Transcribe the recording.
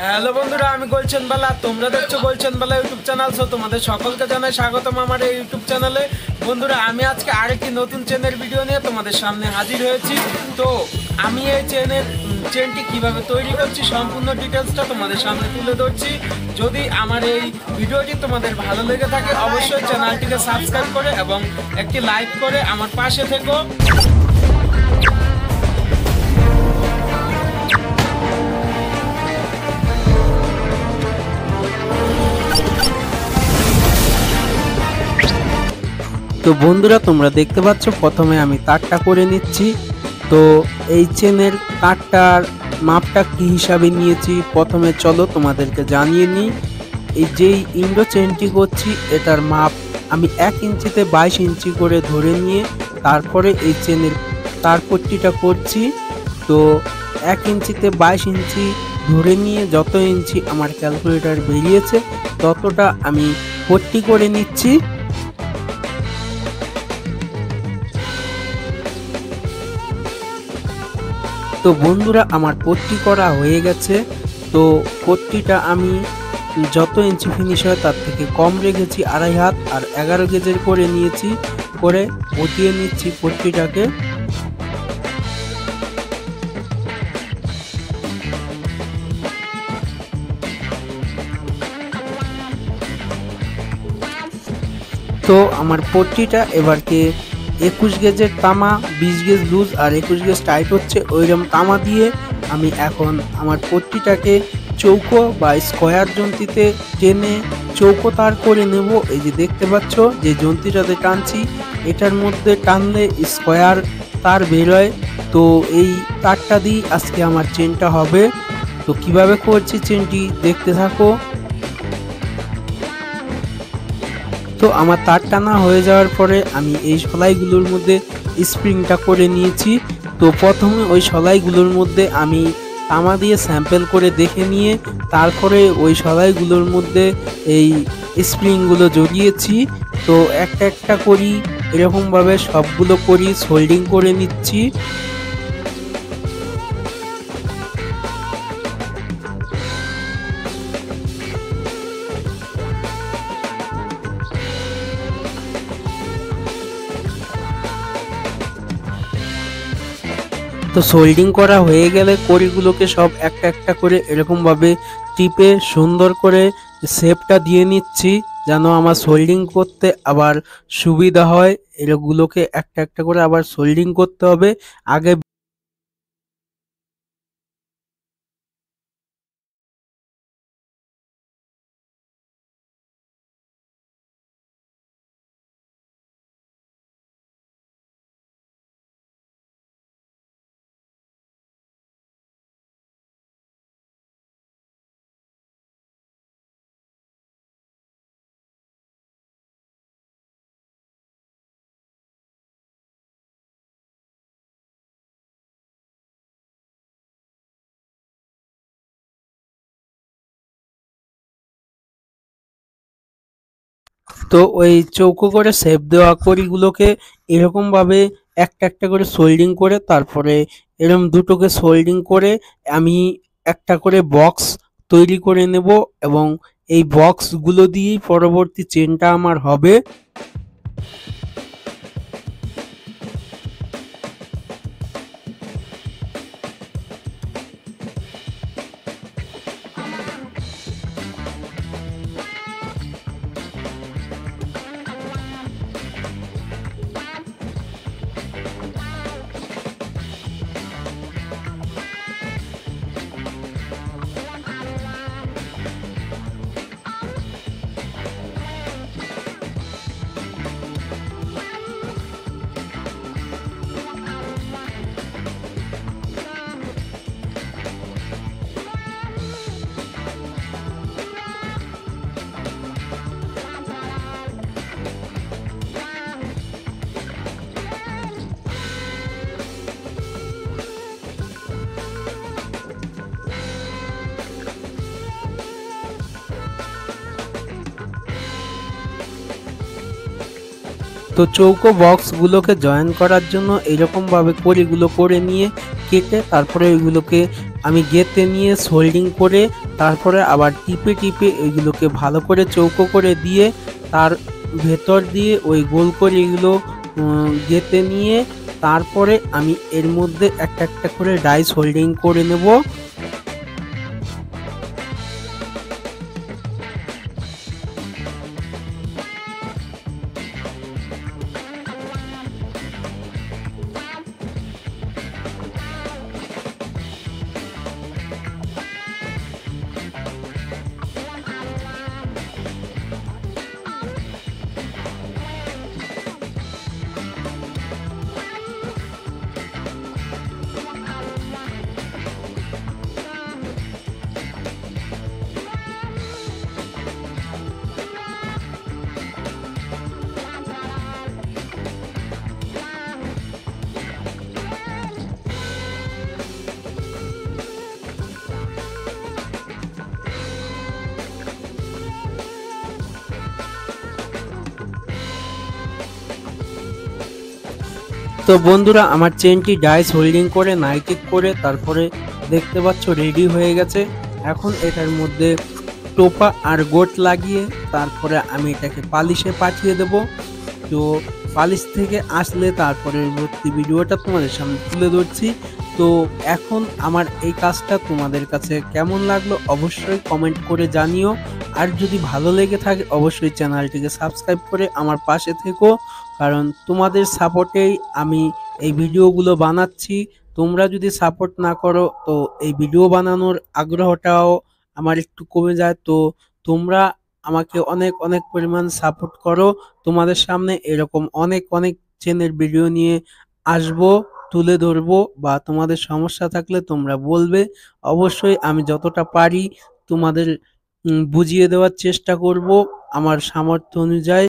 Hello বন্ধুরা, আমি গোলচেন বালা। তোমরা দেখছো গোলচেন বালা ইউটিউব চ্যানেল। সো তোমাদের সকলকে জানাই স্বাগতম আমার এই ইউটিউব চ্যানেলে। বন্ধুরা, আমি আজকে আরেকটি নতুন চেনের ভিডিও নিয়ে তোমাদের সামনে হাজির হয়েছি। তো আমি এই চেনটি কিভাবে তৈরি করছি সম্পূর্ণ ডিটেলসটা তোমাদের সামনে তুলে ধরছি। যদি আমার এই ভিডিওটি তোমাদের ভালো লেগে থাকে অবশ্যই চ্যানেলটিকে সাবস্ক্রাইব করে এবং একটি লাইক করে আমার পাশে থেকো। তো বন্ধুরা, তোমরা দেখতে পাচ্ছ প্রথমে আমি তারটা করে নিচ্ছি। তো এই চেনের তারটার মাপটা কি হিসাবে নিয়েছি প্রথমে চলো তোমাদেরকে জানিয়ে নিই। এই যেই ইন্ডো চেনটি করছি এটার মাপ আমি 1 ইঞ্চিতে 22 ইঞ্চি করে ধরে নিয়ে তারপরে এই চেনের তার পট্টিটা করছি। তো 1 ইঞ্চিতে 22 ইঞ্চি ধরে নিয়ে যত ইঞ্চি আমার ক্যালকুলেটর বেরিয়েছে ততটা আমি পট্টি করে নিচ্ছি। তো বন্ধুরা, আমার পট্টি করা হয়ে গেছে। তো পট্টিটা আমি যত ইঞ্চি ফিনিশ হয় তার থেকে কম রেখেছি, 2.5 হাত আর 11 গেজের করে নিয়েছি, করে বটিয়ে নিচ্ছি পট্টিটাকে। তো আমার পট্টিটা এবারকে 21 গেজের তামা, 20 গেজ লুজ আর 21 গেজ টাইট হচ্ছে ওইরকম তামা দিয়ে আমি এখন আমার পট্টিটাকে চৌকো বা স্কোয়ার যন্ত্রীতে টেনে চৌকো তার করে নেব। এই যে দেখতে পাচ্ছ যে যন্ত্রীটাতে টানছি এটার মধ্যে টানলে স্কোয়ার তার বেরোয়। তো এই তারটা দিয়ে আজকে আমার চেনটা হবে। তো কিভাবে করছি চেনটি দেখতে থাকো। তো আমার তার টানা হয়ে যাওয়ার পরে আমি এই সলাইগুলোর মধ্যে স্প্রিংটা করে নিয়েছি। তো প্রথমে ওই সলাইগুলোর মধ্যে আমি তামা দিয়ে স্যাম্পল করে দেখে নিয়ে তারপরে ওই সলাইগুলোর মধ্যে এই স্প্রিংগুলো জড়িয়েছি। তো একটা একটা করি এরকমভাবে সবগুলো করি সোল্ডিং করে নিচ্ছি। তো সোল্ডিং করা হয়ে গেলে কড়িগুলোকে সব একটা একটা করে এরকমভাবে টিপে সুন্দর করে শেপটা দিয়ে নিচ্ছি যেন আমার সোল্ডিং করতে আবার সুবিধা হয়। এগুলোকে একটা একটা করে আবার সোল্ডিং করতে হবে আগে। তো ওই চৌকো করে শেপ দেওয়া কড়িগুলোকে এরকম ভাবে একটা একটা করে সোল্ডিং করে তারপরে এরকম দুটোকে সোল্ডিং করে আমি একটা করে বক্স তৈরি করে নেব এবং এই বক্সগুলো দিয়েই পরবর্তী চেনটা আমার হবে। তো চৌকো বক্সগুলোকে জয়েন করার জন্য এরকমভাবে কড়িগুলো করে নিয়ে কেটে তারপরে ওইগুলোকে আমি গেঁথে নিয়ে সোল্ডিং করে তারপরে আবার টিপে টিপে এগুলোকে ভালো করে চৌকো করে দিয়ে তার ভেতর দিয়ে ওই গোল করে এগুলো গেঁথে নিয়ে তারপরে আমি এর মধ্যে একটা একটা করে ডাইস হোল্ডিং করে নেব। তো বন্ধুরা আমার চেনটি ডাইস হোল্ডিং করে নাইটিক করে তারপরে দেখতে পাচ্ছ রেডি হয়ে গেছে। এখন এটার মধ্যে টোপা আর গোট লাগিয়ে তারপরে আমি এটাকে পালিশে পাঠিয়ে দেব। তো পালিশ থেকে আসলে তারপরে ভর্তি ভিডিওটা তোমাদের সামনে তুলে ধরছি। তো এখন আমার এই কাজটা তোমাদের কাছে কেমন লাগলো অবশ্যই কমেন্ট করে জানিও। আর যদি ভালো লেগে থাকে অবশ্যই চ্যানেলটিকে সাবস্ক্রাইব করে আমার পাশে থেকো, কারণ তোমাদের সাপোর্টেই আমি এই ভিডিওগুলো বানাচ্ছি। তোমরা যদি সাপোর্ট না করো তো এই ভিডিও বানানোর আগ্রহটাও আমার একটু কমে যায়। তো তোমরা আমাকে অনেক অনেক পরিমাণ সাপোর্ট করো। তোমাদের সামনে এরকম অনেক অনেক চেনের ভিডিও নিয়ে আসবো, তুলে ধরবো, বা তোমাদের সমস্যা থাকলে তোমরা বলবে। অবশ্যই আমি যতটা পারি তোমাদের বুঝিয়ে দেওয়ার চেষ্টা করব আমার সামর্থ্য অনুযায়ী।